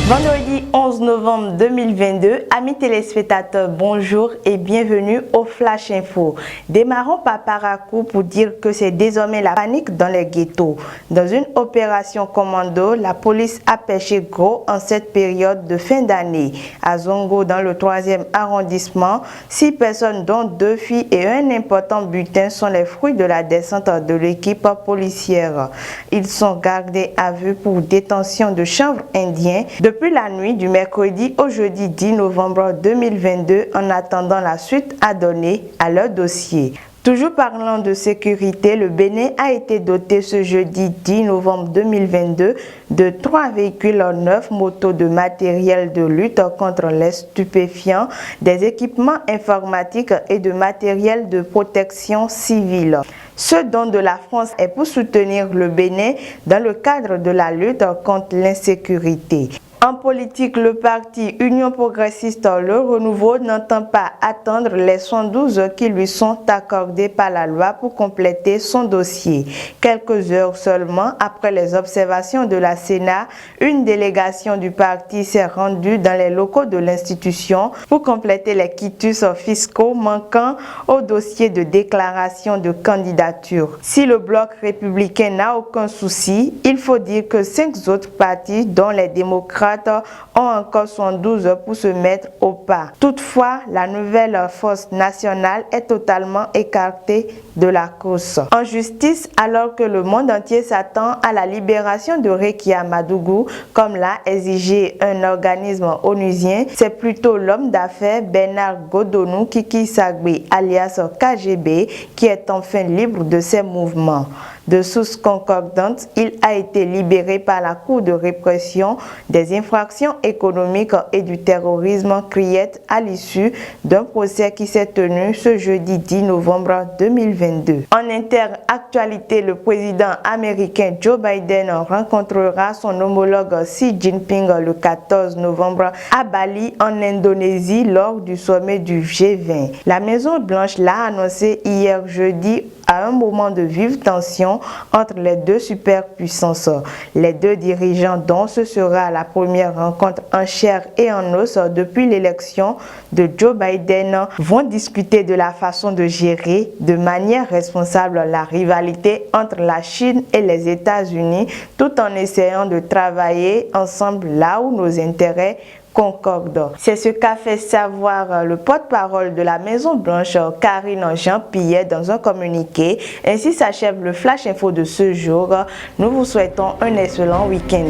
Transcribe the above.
Vendredi 11 novembre 2022, amis téléspectateurs, bonjour et bienvenue au Flash Info. Démarrons par Parakou pour dire que c'est désormais la panique dans les ghettos. Dans une opération commando, la police a pêché gros en cette période de fin d'année. À Zongo, dans le 3e arrondissement, 6 personnes dont 2 filles et un important butin sont les fruits de la descente de l'équipe policière. Ils sont gardés à vue pour détention de chanvre indien depuis la nuit du mercredi au jeudi 10 novembre 2022 en attendant la suite à donner à leur dossier. Toujours parlant de sécurité, le Bénin a été doté ce jeudi 10 novembre 2022 de 3 véhicules, 9 motos de matériel de lutte contre les stupéfiants, des équipements informatiques et de matériel de protection civile. Ce don de la France est pour soutenir le Bénin dans le cadre de la lutte contre l'insécurité. En politique, le parti Union progressiste Le Renouveau n'entend pas attendre les 112 qui lui sont accordés par la loi pour compléter son dossier. Quelques heures seulement après les observations de la Sénat, une délégation du parti s'est rendue dans les locaux de l'institution pour compléter les quitus fiscaux manquant au dossier de déclaration de candidature. Si le bloc républicain n'a aucun souci, il faut dire que 5 autres partis, dont les démocrates, ont encore 112 pour se mettre au pas. Toutefois, la nouvelle force nationale est totalement écartée de la course. En justice, alors que le monde entier s'attend à la libération de Rekia Madougou, comme l'a exigé un organisme onusien, c'est plutôt l'homme d'affaires Bernard Godonou Kiki Sagbe, alias KGB, qui est enfin libre de ses mouvements. De sources concordantes, il a été libéré par la Cour de répression des infractions économiques et du terrorisme CRIET à l'issue d'un procès qui s'est tenu ce jeudi 10 novembre 2022. En interactualité, le président américain Joe Biden rencontrera son homologue Xi Jinping le 14 novembre à Bali en Indonésie lors du sommet du G20. La Maison-Blanche l'a annoncé hier jeudi à un moment de vive tension entre les deux superpuissances. Les deux dirigeants, dont ce sera la première rencontre en chair et en os depuis l'élection de Joe Biden, vont discuter de la façon de gérer de manière responsable la rivalité entre la Chine et les États-Unis, tout en essayant de travailler ensemble là où nos intérêts concorde. C'est ce qu'a fait savoir le porte-parole de la Maison-Blanche, Karine Jean-Pierre, dans un communiqué. Ainsi s'achève le Flash Info de ce jour. Nous vous souhaitons un excellent week-end.